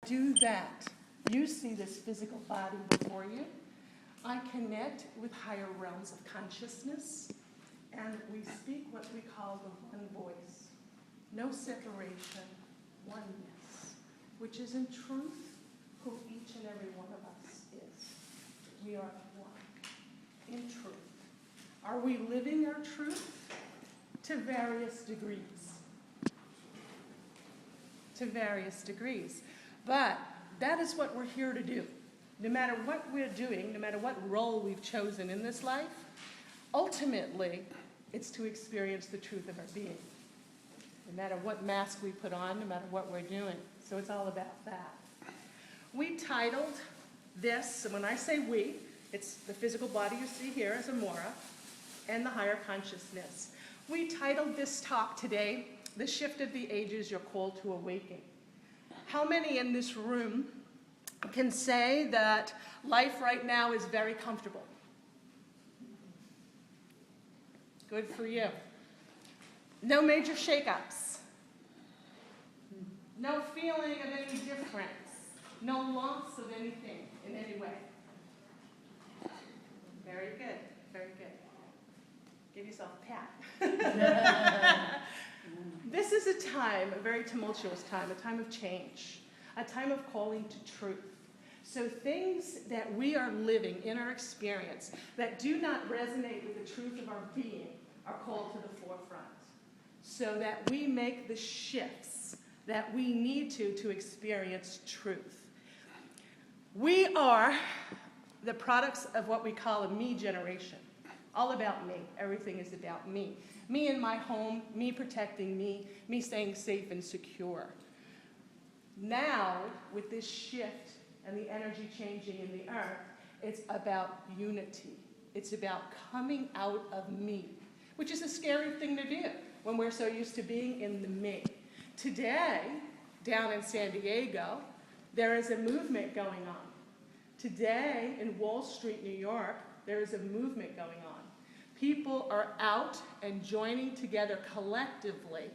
do that, you see this physical body before you. I connect with higher realms of consciousness, and we speak what we call the one voice. No separation, oneness, which is in truth who each and every one of us is. We are one in truth. Are we living our truth? To various degrees. To various degrees. But that is what we're here to do. No matter what we're doing, no matter what role we've chosen in this life, ultimately, it's to experience the truth of our being. No matter what mask we put on, no matter what we're doing. So it's all about that. We titled this, and when I say we, it's the physical body you see here as Aumara, and the higher consciousness. We titled this talk today, The Shift of the Ages, Your Call to Awaken. How many in this room can say that life right now is very comfortable? Good for you. No major shakeups. No feeling of any difference. No loss of anything in any way. Very good, very good. Give yourself a pat. This is a time, a very tumultuous time, a time of change, a time of calling to truth. So things that we are living in our experience that do not resonate with the truth of our being are called to the forefront, so that we make the shifts that we need to experience truth. We are the products of what we call a me generation. All about me. Everything is about me. Me in my home, me protecting me staying safe and secure. Now, with this shift and the energy changing in the earth, it's about unity. It's about coming out of me, which is a scary thing to do when we're so used to being in the me. Today, down in San Diego, there is a movement going on. Today, in Wall Street, New York, there is a movement going on. People are out and joining together collectively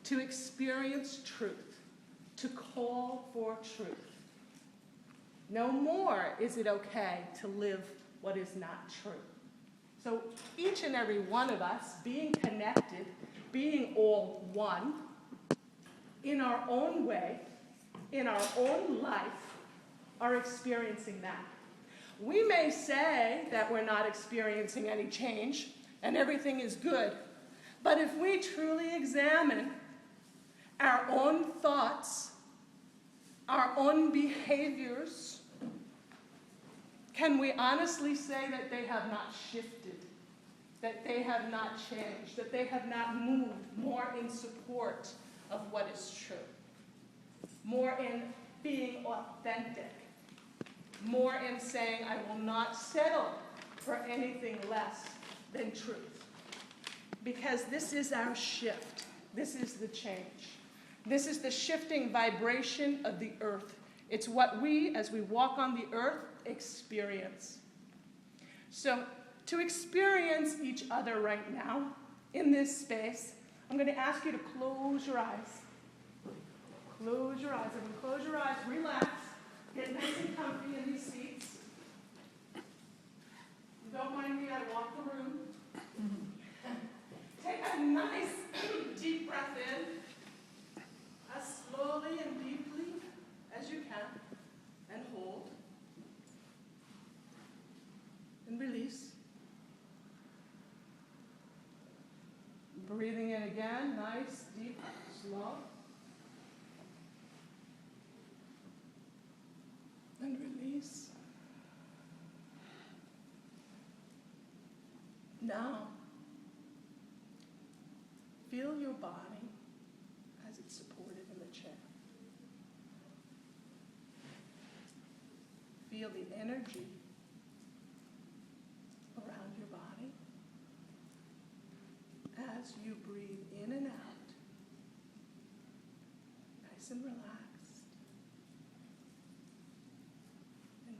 to experience truth, to call for truth. No more is it okay to live what is not true. So each and every one of us, being connected, being all one, in our own way, in our own life, are experiencing that. We may say that we're not experiencing any change and everything is good, but if we truly examine our own thoughts, our own behaviors, can we honestly say that they have not shifted, that they have not changed, that they have not moved more in support of what is true, more in being authentic, more in saying, I will not settle for anything less than truth? Because this is our shift. This is the change. This is the shifting vibration of the earth. It's what we, as we walk on the earth, experience. So, to experience each other right now, in this space, I'm going to ask you to close your eyes. Close your eyes. Everyone, close your eyes, relax. Get nice and comfy in these seats. Don't mind me, I walk the room. Take a nice deep breath in, as slowly and deeply as you can, and hold. And release. Breathing in again, nice, deep, slow. And release. Now, feel your body as it's supported in the chair. Feel the energy around your body as you breathe in and out, nice and relaxed.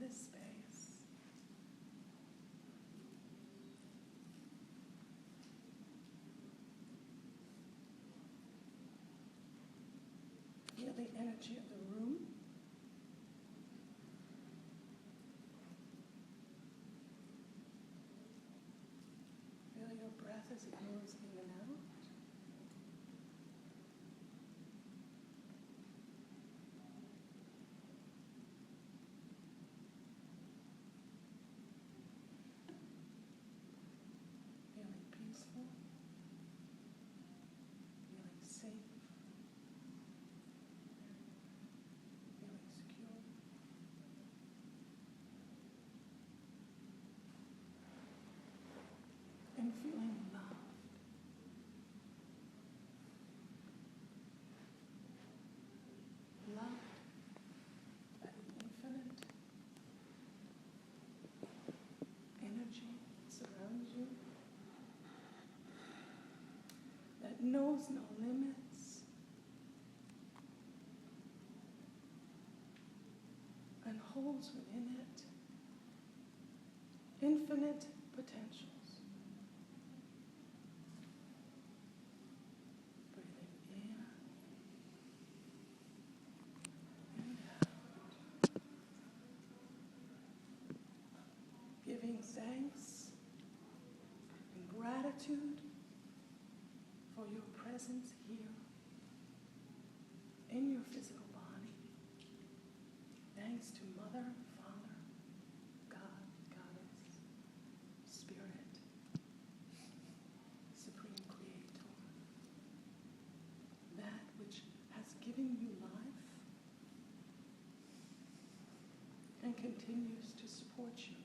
This space. Feel the energy of the room as it moves in and out. Feeling peaceful, feeling safe, feeling secure. And feeling loved. Loved by the infinite energy that surrounds you, that knows no limits and holds within it infinite potentials. Breathing in and out. Giving thanks and gratitude for your presence here in your physical body. Thanks to Mother, Father, God, Goddess, Spirit, Supreme Creator, that which has given you life and continues to support you,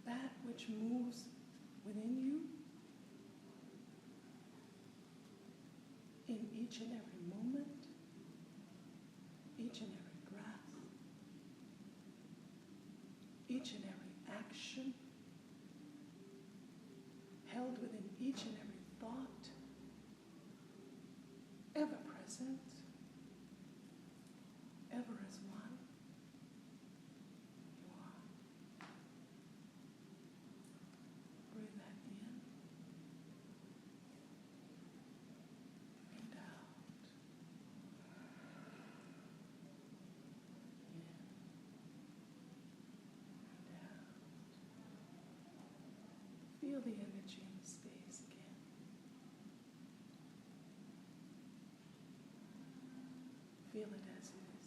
that which moves within you in each and every moment, each and every breath, each and every action, held within each and every thought, ever present, ever as one. You are. Breathe that in and out. In and out. Feel the energy in the space again. Feel it as it is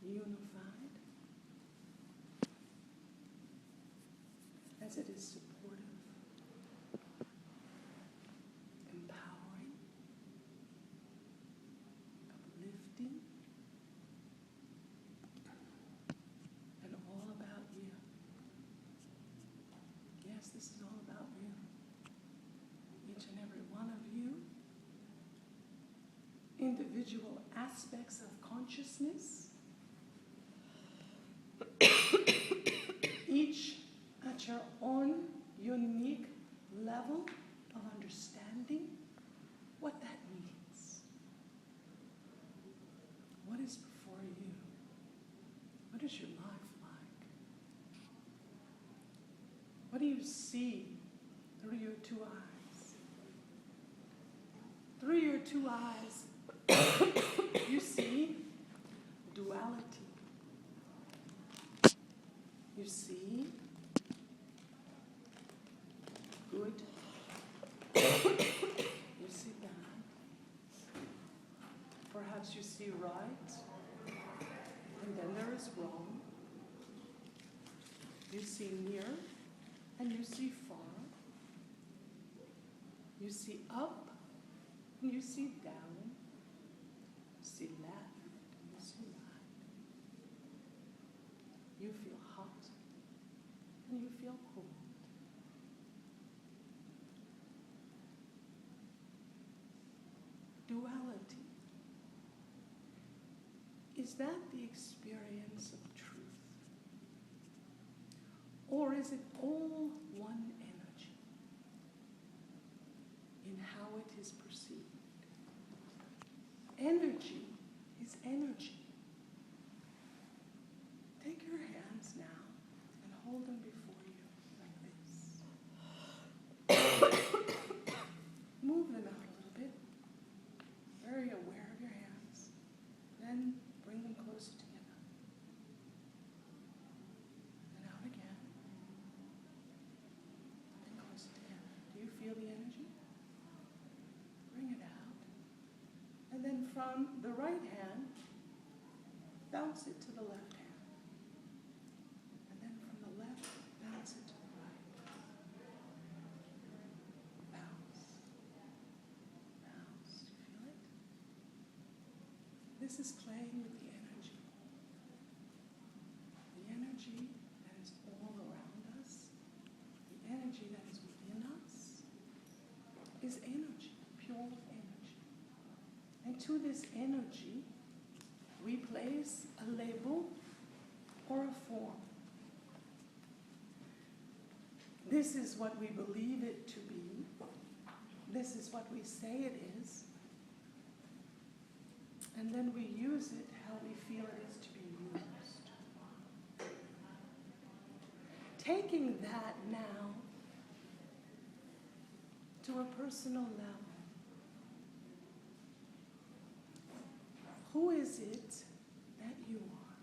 unified, as it is supportive, empowering, uplifting, and all about you. Yes, this is all about you. Each and every one of you, individual aspects of consciousness, each at your own unique level of understanding what that means. What is before you? What is your life like? What do you see through your two eyes? Through your two eyes, you see duality. You see good. You see bad. Perhaps you see right, and then there is wrong. You see near, and you see far. You see up, and you see down. You see left, and you see right. You feel hot, and you feel cold. Duality. Is that the experience of truth? Or is it all one energy in how it is perceived? Energy is energy. Take your hands now and hold them before you like this. Move them out a little bit. Very aware of your hands. Then bring them closer together. And out again. And closer. from the right hand, bounce it to the left hand. And then from the left, bounce it to the right. Bounce. Bounce. Do you feel it? This is playing with the energy. The energy that is all around us, the energy that is within us, is energy, pure energy. And to this energy, we place a label or a form. This is what we believe it to be. This is what we say it is. And then we use it how we feel it is to be used. Taking that now to a personal level. Who is it that you are?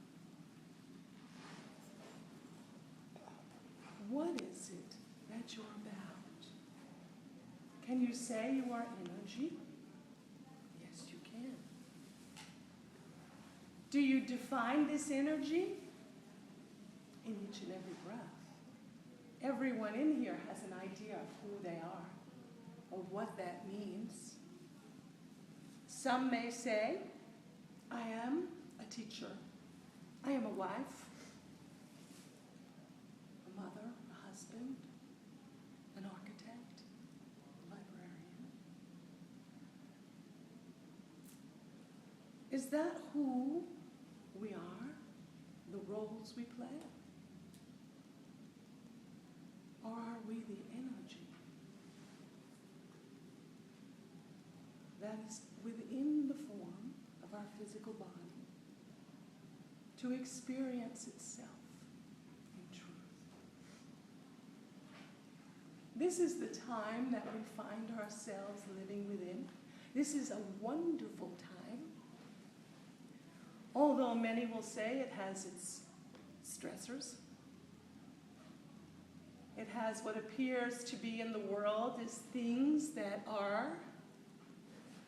What is it that you're about? Can you say you are energy? Yes, you can. Do you define this energy? In each and every breath. Everyone in here has an idea of who they are, or what that means. Some may say, I am a teacher. I am a wife, a mother, a husband, an architect, a librarian. Is that who we are, the roles we play? Or are we the energy that is within the form of our physical body to experience itself in truth? This is the time that we find ourselves living within. This is a wonderful time. Although many will say it has its stressors. It has what appears to be in the world as things that are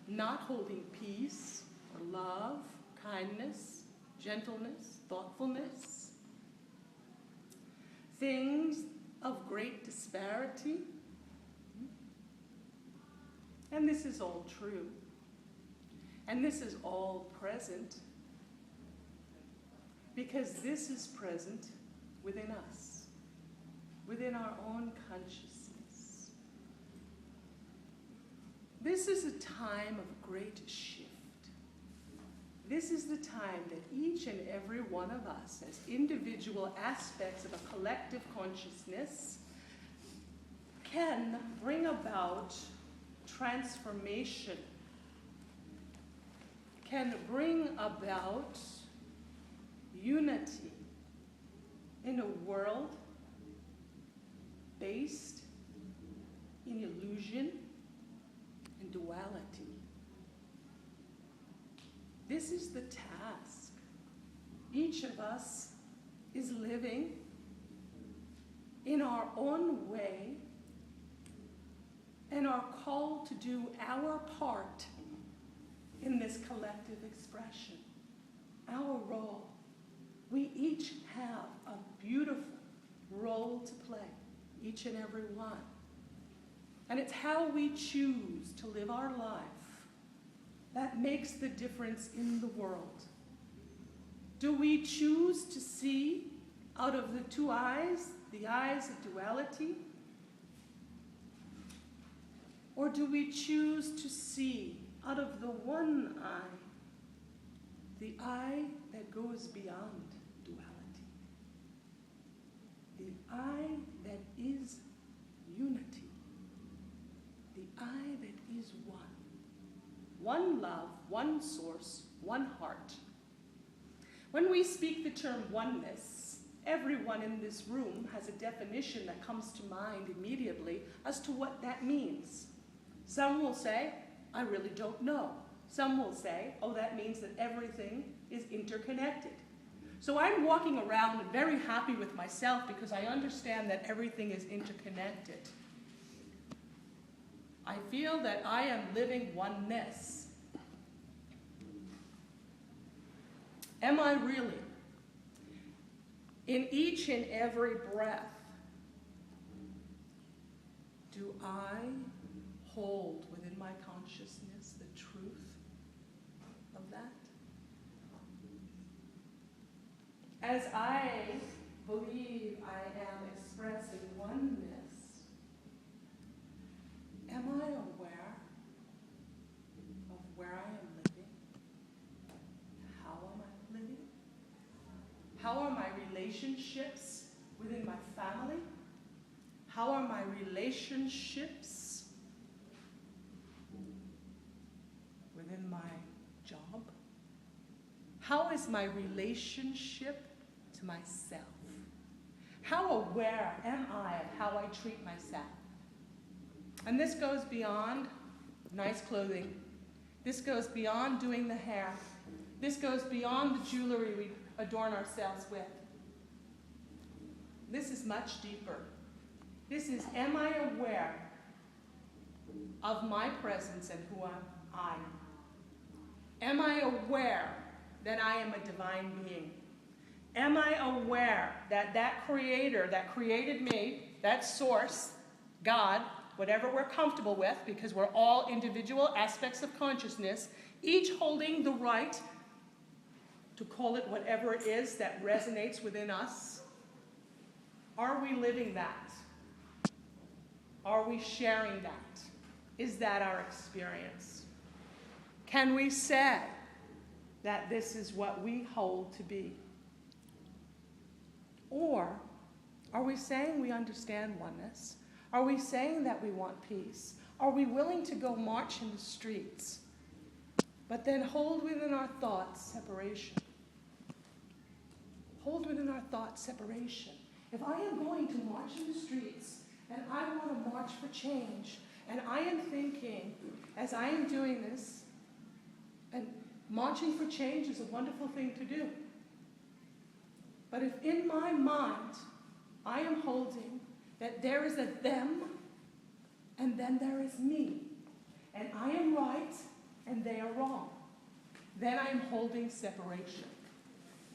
not holding peace or love, kindness, gentleness, thoughtfulness. Things of great disparity. And this is all true. And this is all present because this is present within us, within our own consciousness. This is a time of great shift. This is the time that each and every one of us, as individual aspects of a collective consciousness, can bring about transformation, can bring about unity in a world based in illusion and duality. This is the task. Each of us is living in our own way and are called to do our part in this collective expression, our role. We each have a beautiful role to play, each and every one. And it's how we choose to live our life that makes the difference in the world. Do we choose to see out of the two eyes, the eyes of duality? Or do we choose to see out of the one eye, the eye that goes beyond duality? The eye that is unity. The eye that is one. One love, one source, one heart. When we speak the term oneness, everyone in this room has a definition that comes to mind immediately as to what that means. Some will say, I really don't know. Some will say, oh, that means that everything is interconnected. So I'm walking around and very happy with myself because I understand that everything is interconnected. I feel that I am living oneness. Am I really? In each and every breath, do I hold within my consciousness the truth of that? As I believe I am expressing oneness, am I aware of where I am living? How am I living? How are my relationships within my family? How are my relationships within my job? How is my relationship to myself? How aware am I of how I treat myself? And this goes beyond nice clothing. This goes beyond doing the hair. This goes beyond the jewelry we adorn ourselves with. This is much deeper. This is, am I aware of my presence and who I am? Am I aware that I am a divine being? Am I aware that that creator that created me, that source, God, whatever we're comfortable with, because we're all individual aspects of consciousness, each holding the right to call it whatever it is that resonates within us? Are we living that? Are we sharing that? Is that our experience? Can we say that this is what we hold to be? Or are we saying we understand oneness? Are we saying that we want peace? Are we willing to go march in the streets, but then hold within our thoughts separation? Hold within our thoughts separation. If I am going to march in the streets, and I want to march for change, and I am thinking, as I am doing this, and marching for change is a wonderful thing to do. But if in my mind I am holding that there is a them, and then there is me, and I am right, and they are wrong, then I am holding separation.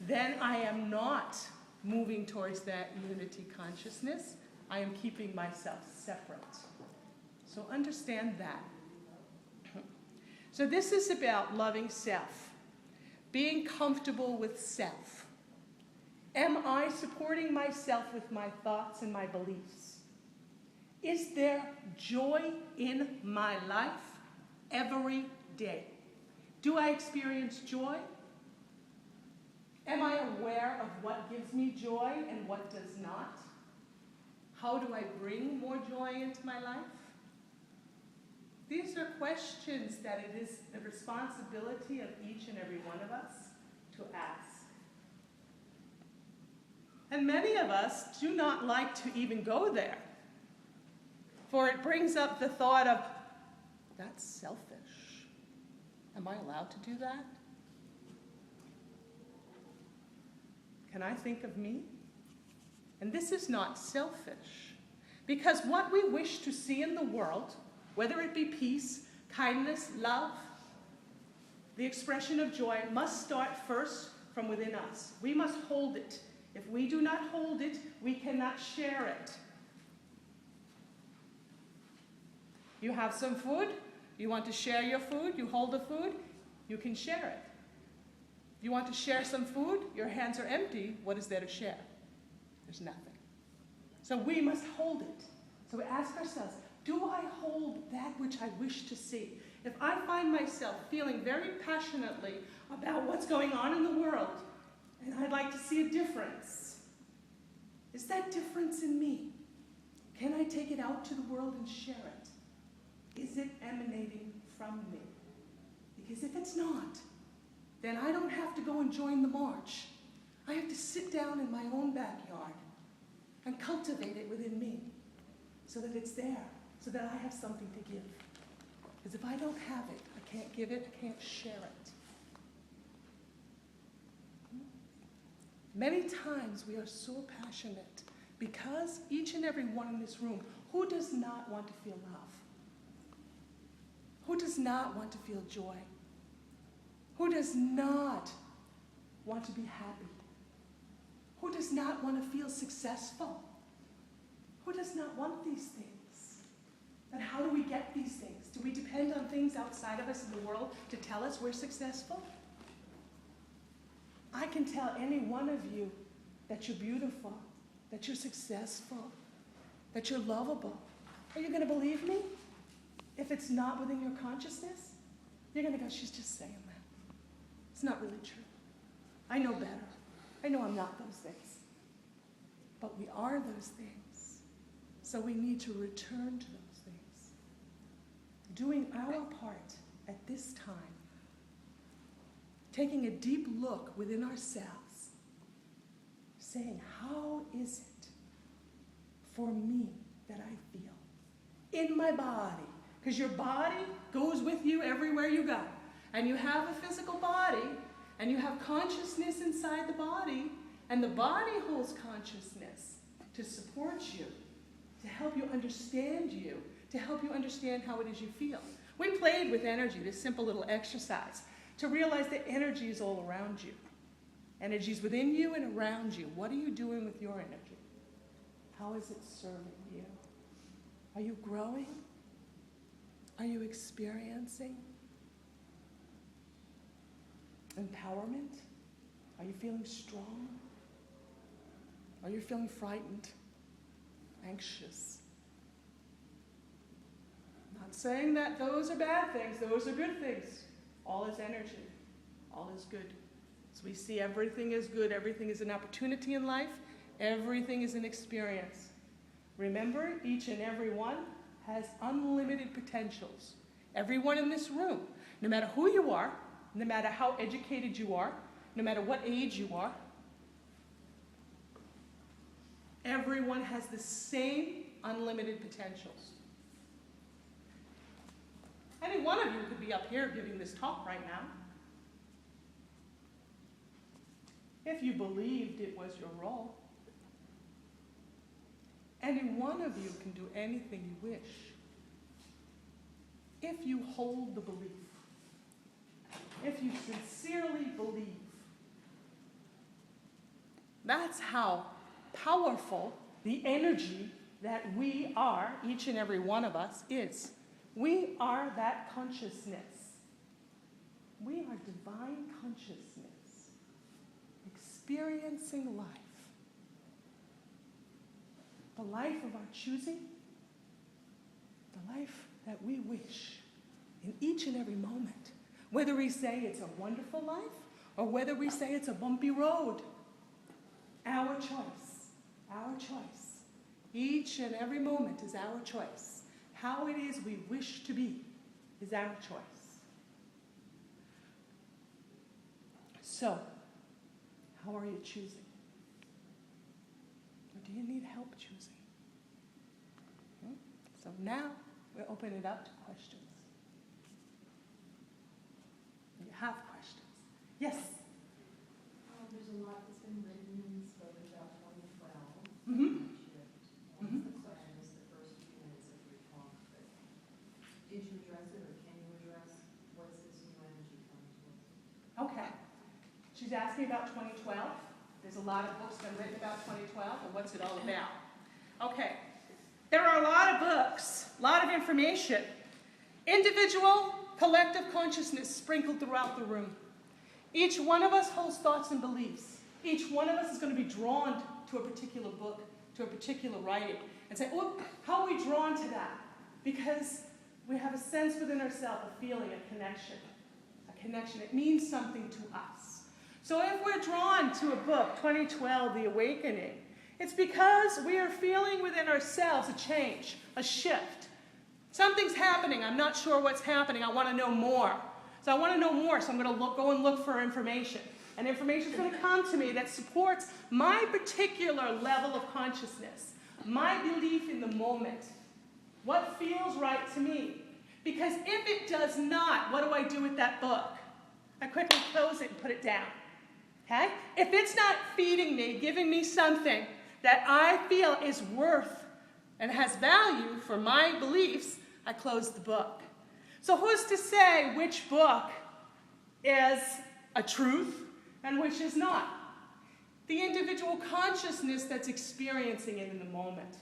Then I am not moving towards that unity consciousness. I am keeping myself separate. So understand that. So this is about loving self, being comfortable with self. Am I supporting myself with my thoughts and my beliefs? Is there joy in my life every day? Do I experience joy? Am I aware of what gives me joy and what does not? How do I bring more joy into my life? These are questions that it is the responsibility of each and every one of us to ask. And many of us do not like to even go there, for it brings up the thought of, that's selfish. Am I allowed to do that? Can I think of me? And this is not selfish, because what we wish to see in the world, whether it be peace, kindness, love, the expression of joy, must start first from within us. We must hold it. If we do not hold it, we cannot share it. You have some food, you want to share your food, you hold the food, you can share it. You want to share some food, your hands are empty, what is there to share? There's nothing. So we must hold it. So we ask ourselves, do I hold that which I wish to see? If I find myself feeling very passionately about what's going on in the world, and I'd like to see a difference, is that difference in me? Can I take it out to the world and share it? Is it emanating from me? Because if it's not, then I don't have to go and join the march. I have to sit down in my own backyard and cultivate it within me so that it's there, so that I have something to give. Because if I don't have it, I can't give it, I can't share it. Many times we are so passionate because each and every one in this room, who does not want to feel love? Who does not want to feel joy? Who does not want to be happy? Who does not want to feel successful? Who does not want these things? And how do we get these things? Do we depend on things outside of us in the world to tell us we're successful? I can tell any one of you that you're beautiful, that you're successful, that you're lovable. Are you going to believe me? If it's not within your consciousness, you're going to go, she's just saying that. It's not really true. I know better. I know I'm not those things. But we are those things. So we need to return to those things. Doing our part at this time. Taking a deep look within ourselves. Saying, how is it for me that I feel? In my body. Because your body goes with you everywhere you go. And you have a physical body, and you have consciousness inside the body, and the body holds consciousness to support you, to help you, to help you understand how it is you feel. We played with energy, this simple little exercise, to realize that energy is all around you. Energy is within you and around you. What are you doing with your energy? How is it serving you? Are you growing? Are you experiencing empowerment? Are you feeling strong? Are you feeling frightened, anxious? I'm not saying that those are bad things. Those are good things. All is energy. All is good. So we see everything is good. Everything is an opportunity in life. Everything is an experience. Remember, each and every one has unlimited potentials. Everyone in this room, no matter who you are, no matter how educated you are, no matter what age you are, everyone has the same unlimited potentials. Any one of you could be up here giving this talk right now. If you believed it was your role. Any one of you can do anything you wish. If you hold the belief. If you sincerely believe. That's how powerful the energy that we are, each and every one of us, is. We are that consciousness. We are divine consciousness, experiencing life. The life of our choosing, the life that we wish in each and every moment. Whether we say it's a wonderful life or whether we say it's a bumpy road. Our choice. Our choice. Each and every moment is our choice. How it is we wish to be is our choice. So, how are you choosing? Or do you need help choosing? So now, we'll open it up to questions. You have questions. Yes? There's a lot that's been written and spoken about 2012. Mm-hmm. The question is the first few minutes of your talk, but did you address it or can you address what's this new energy coming towards? Okay. She's asking about 2012. There's a lot of books been written about 2012 and what's it all about. Okay. There are a lot of books, a lot of information. Individual, collective consciousness sprinkled throughout the room. Each one of us holds thoughts and beliefs. Each one of us is going to be drawn to a particular book, to a particular writing, and say, oh, how are we drawn to that? Because we have a sense within ourselves, a feeling, a connection. A connection. It means something to us. So if we're drawn to a book, 2012, The Awakening, it's because we are feeling within ourselves a change, a shift. Something's happening. I'm not sure what's happening. I want to know more. So I want to know more, so I'm going to go and look for information. And information is going to come to me that supports my particular level of consciousness, my belief in the moment, what feels right to me. Because if it does not, what do I do with that book? I quickly close it and put it down. Okay? If it's not feeding me, giving me something that I feel is worth and has value for my beliefs, I close the book. So who's to say which book is a truth, and which is not. The individual consciousness that's experiencing it in the moment.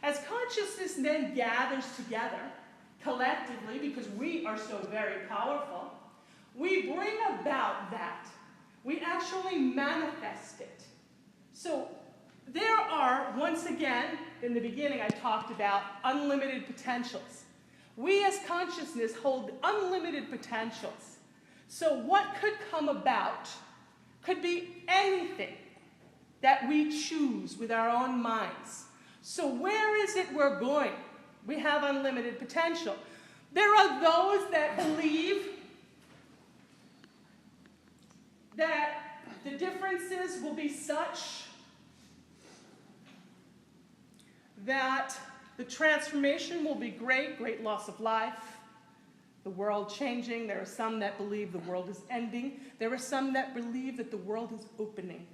As consciousness then gathers together, collectively, because we are so very powerful, we bring about that. We actually manifest it. So there are, once again, in the beginning I talked about unlimited potentials. We as consciousness hold unlimited potentials. So what could come about could be anything that we choose with our own minds. So where is it we're going? We have unlimited potential. There are those that believe that the differences will be such that the transformation will be great, great loss of life, the world changing. There are some that believe the world is ending. There are some that believe that the world is opening,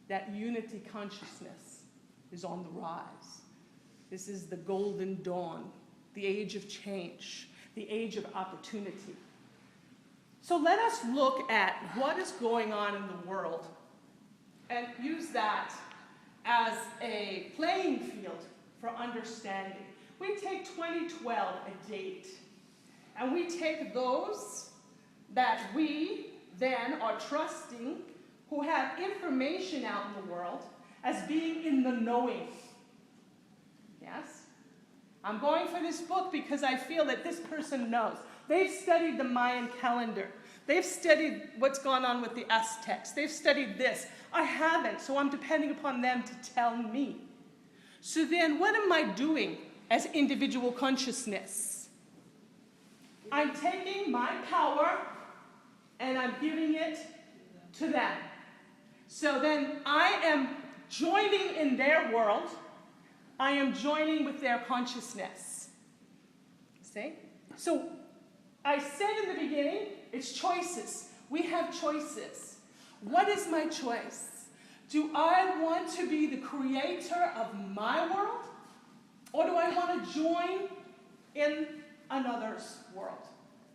that unity consciousness is on the rise. This is the golden dawn, the age of change, the age of opportunity. So let us look at what is going on in the world and use that as a playing field for understanding. We take 2012, a date, and we take those that we then are trusting who have information out in the world as being in the knowing. Yes? I'm going for this book because I feel that this person knows. They've studied the Mayan calendar. They've studied what's gone on with the Aztecs. They've studied this. I haven't, so I'm depending upon them to tell me. So then what am I doing as individual consciousness? I'm taking my power and I'm giving it to them. So then I am joining in their world. I am joining with their consciousness. See? So I said in the beginning, it's choices. We have choices. What is my choice? Do I want to be the creator of my world? Or do I want to join in another's world?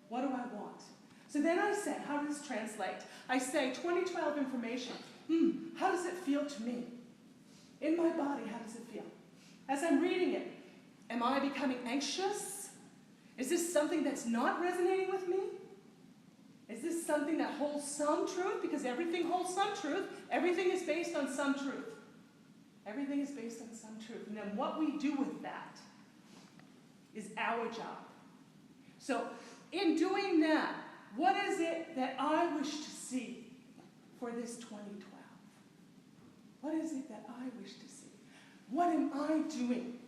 What do I want? So then I say, how does this translate? I say, 2012 information. How does it feel to me? In my body, how does it feel? As I'm reading it, am I becoming anxious? Is this something that's not resonating with me? Is this something that holds some truth? Because everything holds some truth. Everything is based on some truth. Everything is based on some truth. And then what we do with that is our job. So in doing that, what is it that I wish to see for this 2012? What is it that I wish to see? What am I doing?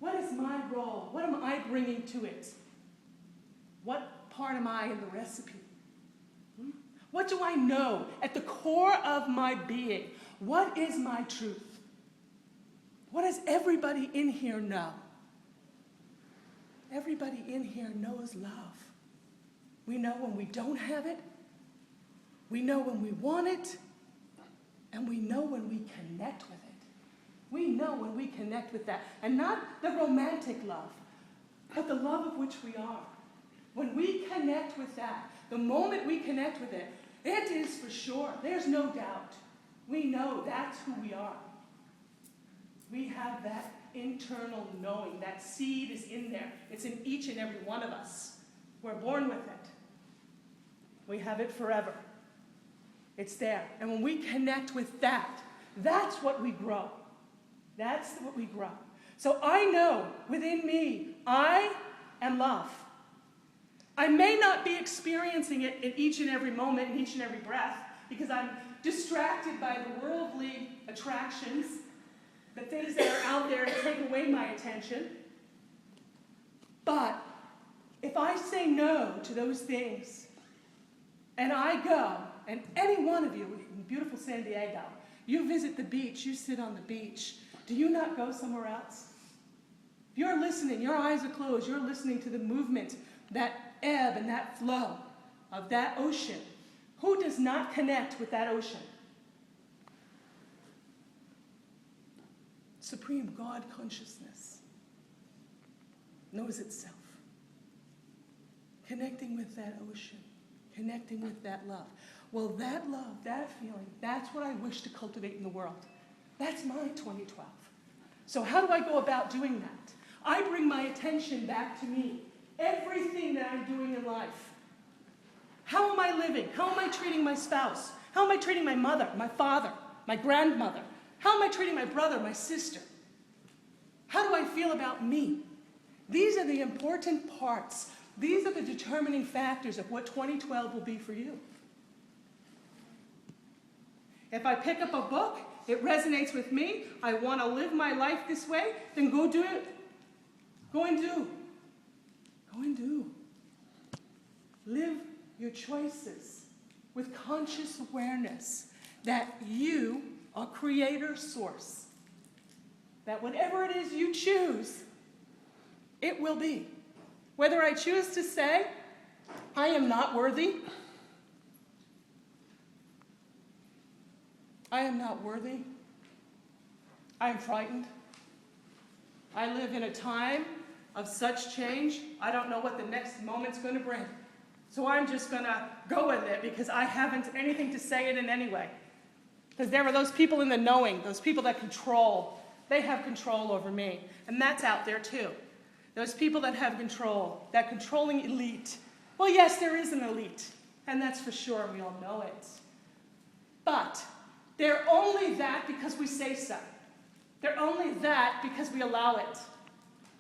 What is my role? What am I bringing to it? What part am I in the recipe? What do I know at the core of my being? What is my truth? What does everybody in here know? Everybody in here knows love. We know when we don't have it. We know when we want it. And we know when we connect with it. We know when we connect with that. And not the romantic love, but the love of which we are. When we connect with that, the moment we connect with it, it is for sure. There's no doubt. We know that's who we are. We have that internal knowing. That seed is in there. It's in each and every one of us. We're born with it. We have it forever. It's there. And when we connect with that, that's what we grow. That's what we grow. So I know within me, I am love. I may not be experiencing it in each and every moment, in each and every breath, because I'm distracted by the worldly attractions, the things that are out there to take away my attention. But if I say no to those things, and I go, and any one of you in beautiful San Diego, you visit the beach, you sit on the beach, do you not go somewhere else? If you're listening, your eyes are closed, you're listening to the movement, that ebb and that flow of that ocean. Who does not connect with that ocean? Supreme God consciousness knows itself. Connecting with that ocean, connecting with that love. Well, that love, that feeling, that's what I wish to cultivate in the world. That's my 2012. So how do I go about doing that? I bring my attention back to me. Everything that I'm doing in life. How am I living? How am I treating my spouse? How am I treating my mother, my father, my grandmother? How am I treating my brother, my sister? How do I feel about me? These are the important parts. These are the determining factors of what 2012 will be for you. If I pick up a book, it resonates with me, I want to live my life this way, then go do it. Go and do. Go and do. Live your choices with conscious awareness that you are creator source. That whatever it is you choose, it will be. Whether I choose to say, I am not worthy, I am not worthy, I am frightened, I live in a time of such change, I don't know what the next moment's going to bring. So I'm just going to go with it because I haven't anything to say it in any way. Because there are those people in the knowing, those people that control. They have control over me. And that's out there too. Those people that have control, that controlling elite. Well, yes, there is an elite. And that's for sure. We all know it. But they're only that because we say so. They're only that because we allow it.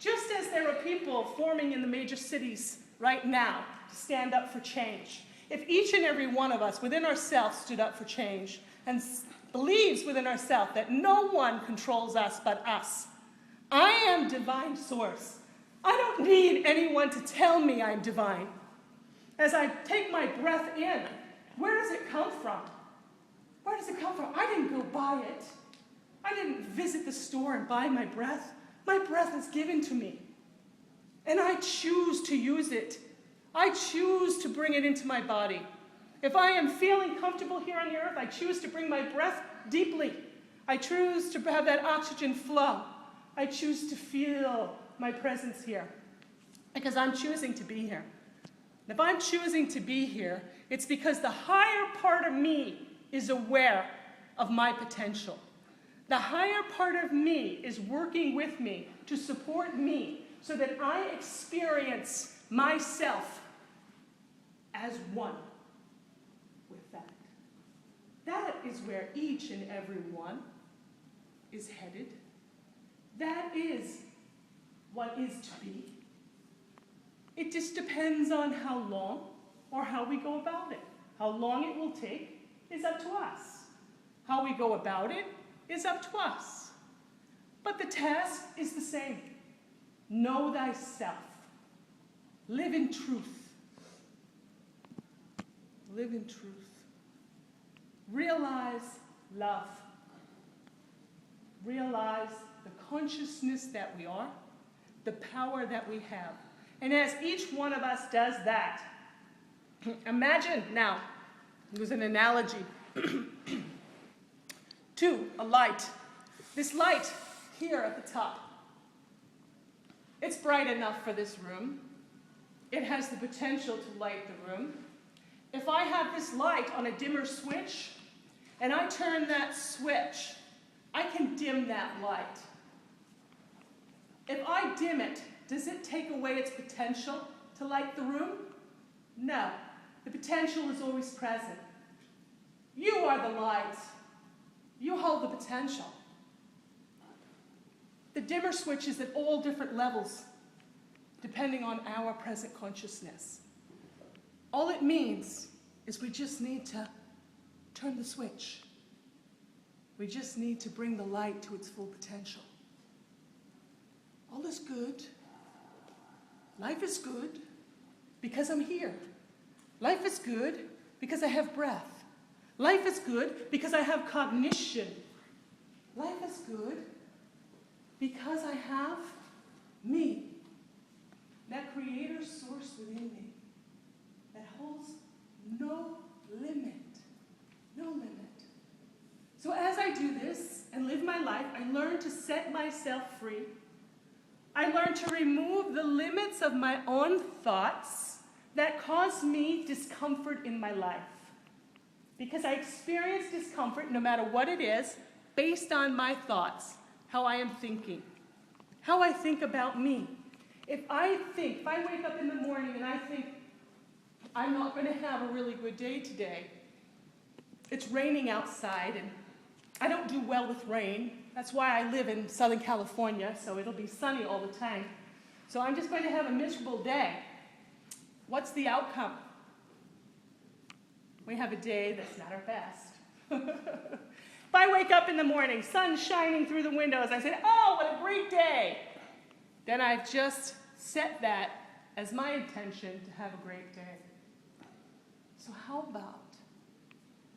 Just as there are people forming in the major cities right now to stand up for change. If each and every one of us within ourselves stood up for change and believes within ourselves that no one controls us but us. I am divine source. I don't need anyone to tell me I'm divine. As I take my breath in, where does it come from? Where does it come from? I didn't go buy it. I didn't visit the store and buy my breath. My breath is given to me. And I choose to use it. I choose to bring it into my body. If I am feeling comfortable here on the earth, I choose to bring my breath deeply. I choose to have that oxygen flow. I choose to feel my presence here because I'm choosing to be here. And if I'm choosing to be here, it's because the higher part of me is aware of my potential. The higher part of me is working with me to support me so that I experience myself as one with that. That is where each and every one is headed. That is what is to be. It just depends on how long or how we go about it. How long it will take is up to us. How we go about it is up to us. But the task is the same. Know thyself. Live in truth. Live in truth. Realize love. Realize the consciousness that we are, the power that we have. And as each one of us does that, imagine now, it was an analogy to a light. This light here at the top, it's bright enough for this room. It has the potential to light the room. If I have this light on a dimmer switch, and I turn that switch, I can dim that light. If I dim it, does it take away its potential to light the room? No. The potential is always present. You are the light. You hold the potential. The dimmer switch is at all different levels, depending on our present consciousness. All it means is we just need to turn the switch. We just need to bring the light to its full potential. All is good. Life is good because I'm here. Life is good because I have breath. Life is good because I have cognition. Life is good because I have me, that creator source within me that holds no limit. No limit. So as I do this and live my life, I learn to set myself free. I learn to remove the limits of my own thoughts that cause me discomfort in my life. Because I experience discomfort, no matter what it is, based on my thoughts, how I am thinking, how I think about me. If I wake up in the morning and I think, I'm not going to have a really good day today, it's raining outside, and I don't do well with rain. That's why I live in Southern California, so it'll be sunny all the time. So I'm just going to have a miserable day. What's the outcome? We have a day that's not our best. If I wake up in the morning, sun shining through the windows, I say, oh, what a great day. Then I've just set that as my intention to have a great day. So how about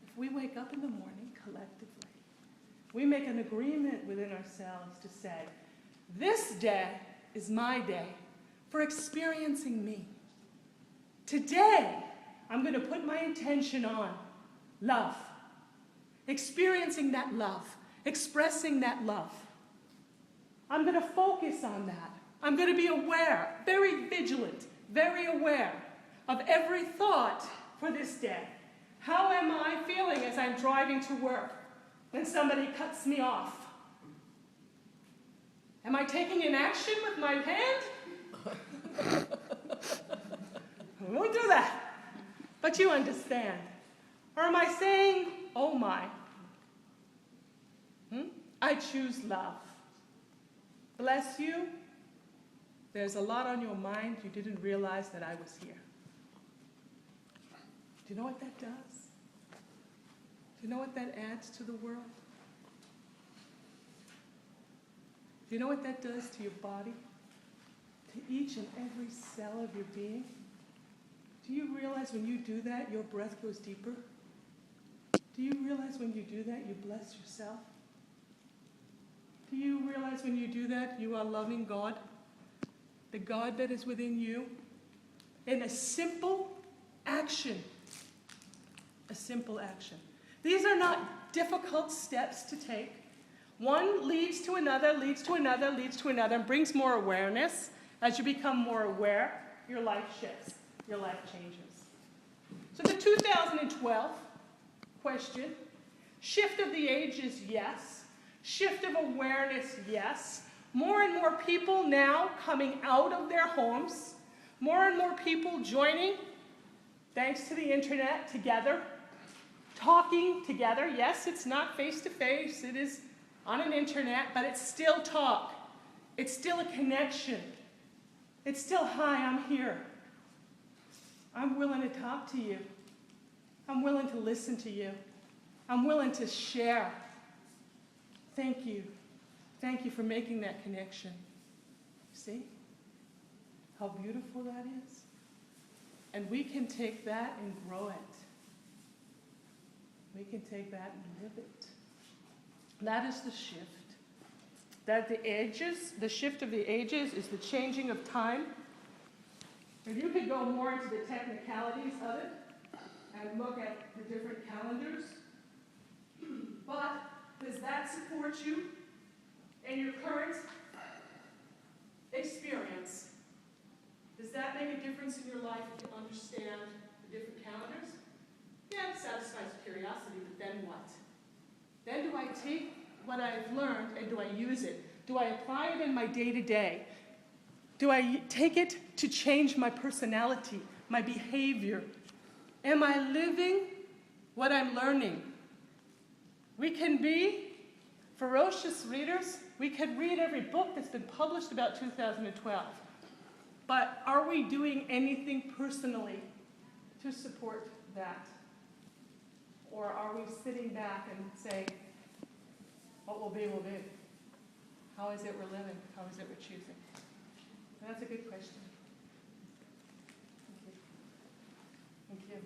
if we wake up in the morning collectively, we make an agreement within ourselves to say, this day is my day for experiencing me. Today, I'm going to put my intention on love, experiencing that love, expressing that love. I'm going to focus on that. I'm going to be aware, very vigilant, very aware of every thought for this day. How am I feeling as I'm driving to work when somebody cuts me off? Am I taking an action with my hand? I won't do that. But you understand. Or am I saying, oh my, I choose love. Bless you. There's a lot on your mind. You didn't realize that I was here. Do you know what that does? Do you know what that adds to the world? Do you know what that does to your body? To each and every cell of your being? Do you realize when you do that, your breath goes deeper? Do you realize when you do that, you bless yourself? Do you realize when you do that, you are loving God? The God that is within you? In a simple action. A simple action. These are not difficult steps to take. One leads to another, leads to another, leads to another, and brings more awareness. As you become more aware, your life shifts. Your life changes. So the 2012 question, shift of the ages, yes. Shift of awareness, yes. More and more people now coming out of their homes. More and more people joining, thanks to the internet, together. Talking together. Yes, it's not face-to-face. It is on an internet, but it's still talk. It's still a connection. It's still, hi, I'm here. I'm willing to talk to you. I'm willing to listen to you. I'm willing to share. Thank you. Thank you for making that connection. See how beautiful that is? And we can take that and grow it. We can take that and live it. That is the shift. That the shift of the ages is the changing of time. And you could go more into the technicalities of it and look at the different calendars. But does that support you in your current experience? Does that make a difference in your life if you understand the different calendars? Yeah, it satisfies curiosity, but then what? Then do I take what I've learned and do I use it? Do I apply it in my day-to-day? Do I take it to change my personality, my behavior? Am I living what I'm learning? We can be ferocious readers. We could read every book that's been published about 2012. But are we doing anything personally to support that? Or are we sitting back and saying, what will be, will be? How is it we're living? How is it we're choosing? And that's a good question. Thank you. Thank you.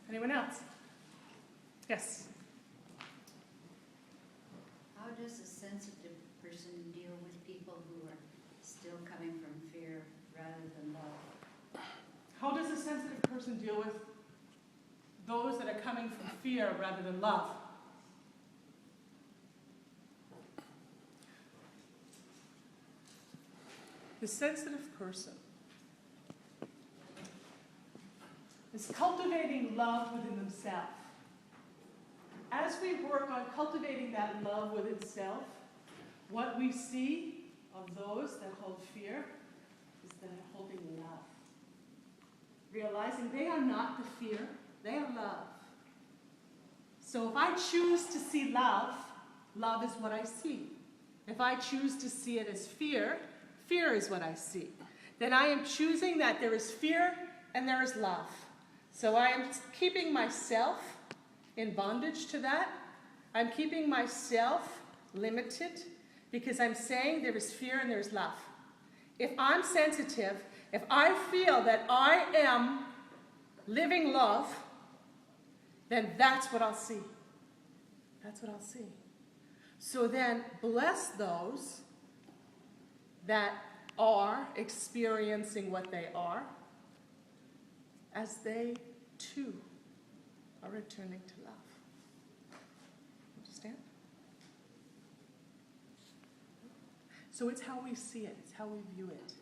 Anyone else? Yes? How does a sensitive person deal with people who are still coming from fear rather than love? How does a sensitive person deal with those that are coming from fear rather than love? The sensitive person is cultivating love within themselves. As we work on cultivating that love within self, what we see of those that hold fear is that they're holding love. Realizing they are not the fear, they are love. So if I choose to see love, love is what I see. If I choose to see it as fear, fear is what I see. Then I am choosing that there is fear and there is love. So I am keeping myself in bondage to that. I'm keeping myself limited because I'm saying there is fear and there is love. If I'm sensitive, if I feel that I am living love, then that's what I'll see. That's what I'll see. So then bless those that are experiencing what they are as they too are returning to love. Understand? So it's how we see it. It's how we view it.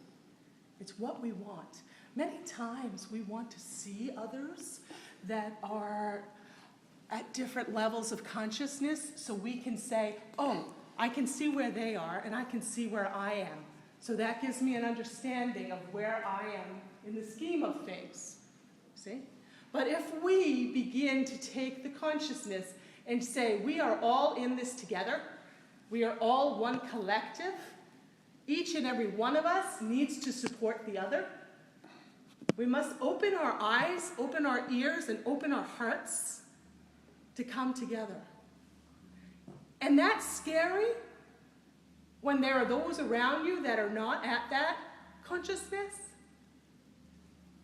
It's what we want. Many times we want to see others that are at different levels of consciousness so we can say, oh, I can see where they are and I can see where I am. So that gives me an understanding of where I am in the scheme of things. See? But if we begin to take the consciousness and say, we are all in this together, we are all one collective, each and every one of us needs to support the other. We must open our eyes, open our ears, and open our hearts to come together. And that's scary when there are those around you that are not at that consciousness.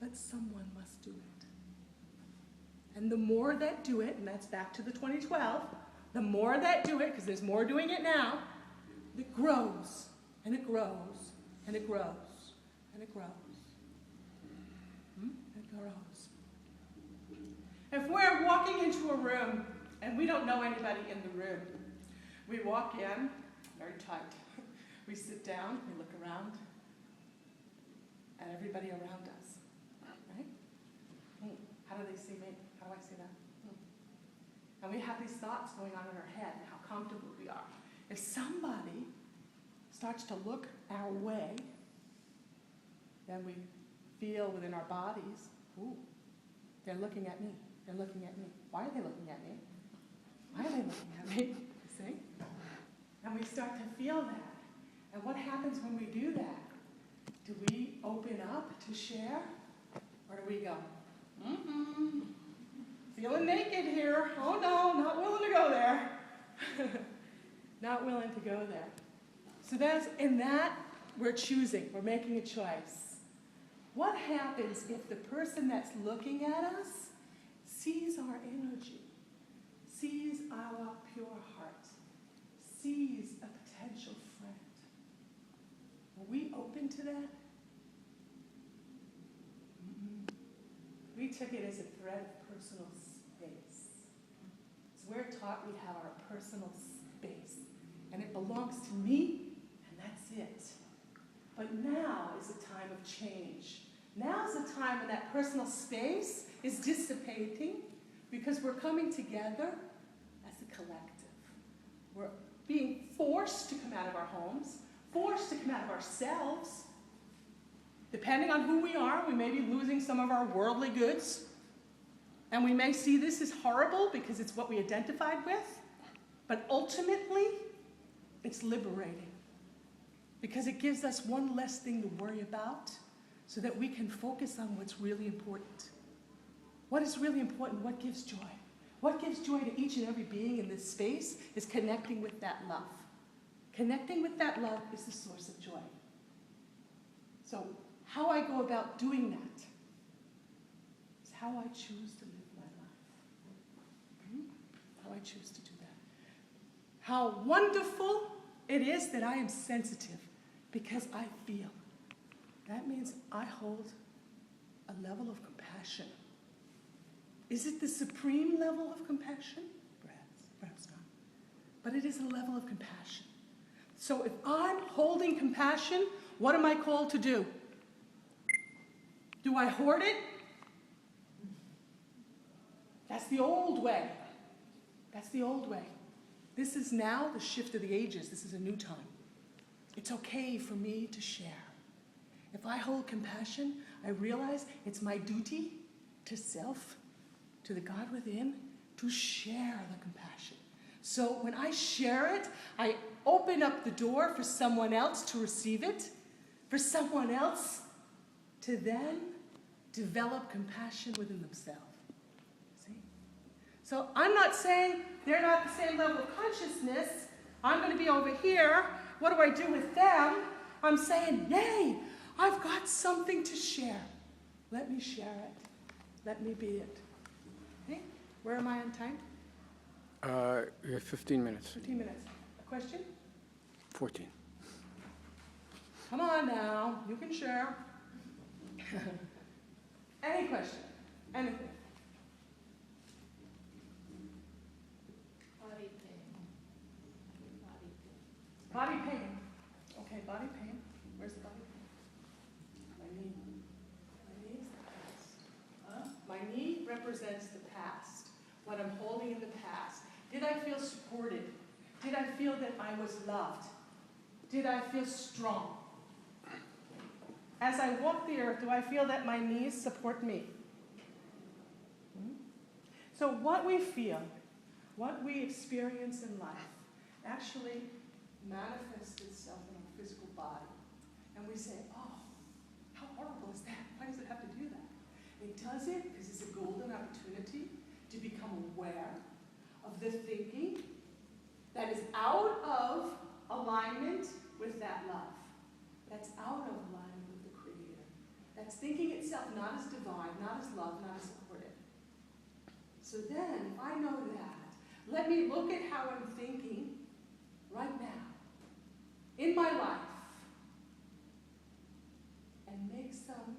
But someone must do it. And the more that do it, and that's back to the 2012, the more that do it, because there's more doing it now, it grows, and it grows, and it grows, and it grows. It grows. If we're walking into a room and we don't know anybody in the room, we walk in very tight. We sit down, we look around, and everybody around us, right? How do they see me? How do I see them? And we have these thoughts going on in our head and how comfortable we are. If somebody starts to look our way, then we feel within our bodies, ooh, they're looking at me. They're looking at me. Why are they looking at me? Why are they looking at me? See? And we start to feel that. And what happens when we do that? Do we open up to share? Or do we go, feeling naked here. Oh no, not willing to go there. Not willing to go there. So that's, in that, we're choosing. We're making a choice. What happens if the person that's looking at us sees our energy, sees our pure heart, sees a potential friend? Are we open to that? We took it as a thread of personal space. So we're taught we have our personal space, and it belongs to me, and that's it. But now is a time of change. Now is a time when that personal space is dissipating because we're coming together as a collective. We're being forced to come out of our homes, forced to come out of ourselves. Depending on who we are, we may be losing some of our worldly goods. And we may see this as horrible because it's what we identified with. But ultimately, it's liberating. Because it gives us one less thing to worry about so that we can focus on what's really important. What is really important? What gives joy? What gives joy to each and every being in this space is connecting with that love. Connecting with that love is the source of joy. So how I go about doing that is how I choose to live my life. How I choose to do that. How wonderful it is that I am sensitive because I feel. That means I hold a level of compassion. Is it the supreme level of compassion? Perhaps not. But it is a level of compassion. So if I'm holding compassion, what am I called to do? Do I hoard it? That's the old way. That's the old way. This is now the shift of the ages. This is a new time. It's okay for me to share. If I hold compassion, I realize it's my duty to self, to the God within, to share the compassion. So when I share it, I open up the door for someone else to receive it, for someone else to then develop compassion within themselves. See? So I'm not saying they're not the same level of consciousness. I'm going to be over here. What do I do with them? I'm saying, yay, I've got something to share. Let me share it. Let me be it. Okay? Where am I on time? We have 15 minutes. 15 minutes. A question? 14. Come on now. You can share. Any question? Anything? Body pain. Body pain. Okay, body pain. Where's the body pain? My knee. My knee is the past. Huh? My knee represents the past. What I'm holding in the past. Did I feel supported? Did I feel that I was loved? Did I feel strong? As I walk the earth, do I feel that my knees support me? So what we feel, what we experience in life, actually manifests itself in our physical body. And we say, oh, how horrible is that? Why does it have to do that? It does it because it's a golden opportunity to become aware of the thinking that is out of alignment with that love. That's out of alignment with the Creator. That's thinking itself not as divine, not as love, not as supported. So then, if I know that, let me look at how I'm thinking right now, in my life, and make some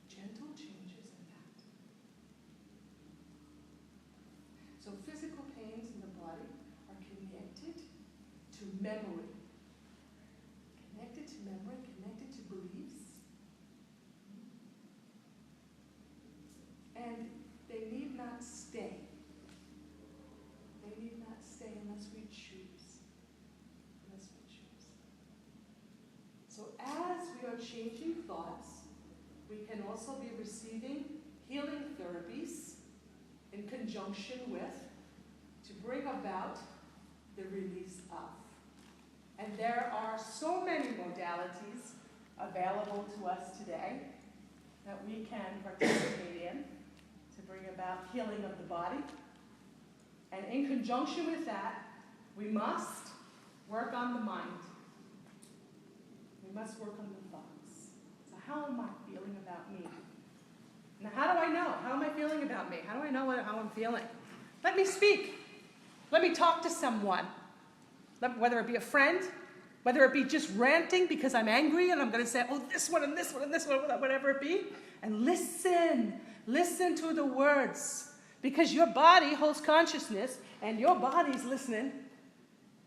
gentle changes in that. So physical pains in the body are connected to memory. Connected to memory, connected to beliefs. And they need not stay. They need not stay unless we choose. Unless we choose. So as we are changing thoughts, we can also be receiving healing therapies in conjunction with to bring about the release of. And there are so many modalities available to us today that we can participate in to bring about healing of the body. And in conjunction with that, we must work on the mind. We must work on the thoughts. So how am I feeling about me? Now, how do I know? How am I feeling about me? How do I know how I'm feeling? Let me speak. Let me talk to someone. Whether it be a friend, whether it be just ranting because I'm angry and I'm going to say, oh, this one and this one and this one, whatever it be. And listen. Listen to the words. Because your body holds consciousness and your body's listening.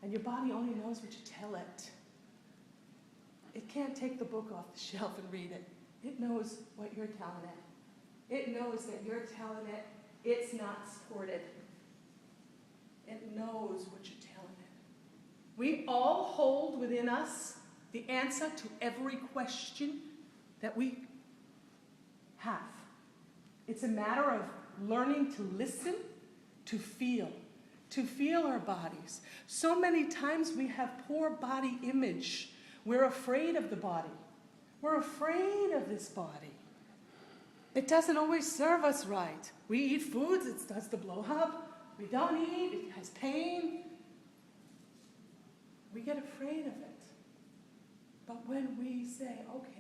And your body only knows what you tell it. It can't take the book off the shelf and read it. It knows what you're telling it. It knows that you're telling it it's not supported. It knows what you're telling it. We all hold within us the answer to every question that we have. It's a matter of learning to listen, to feel our bodies. So many times we have poor body image. We're afraid of the body. We're afraid of this body. It doesn't always serve us right. We eat foods, it starts to blow up. We don't eat, it has pain. We get afraid of it. But when we say, okay,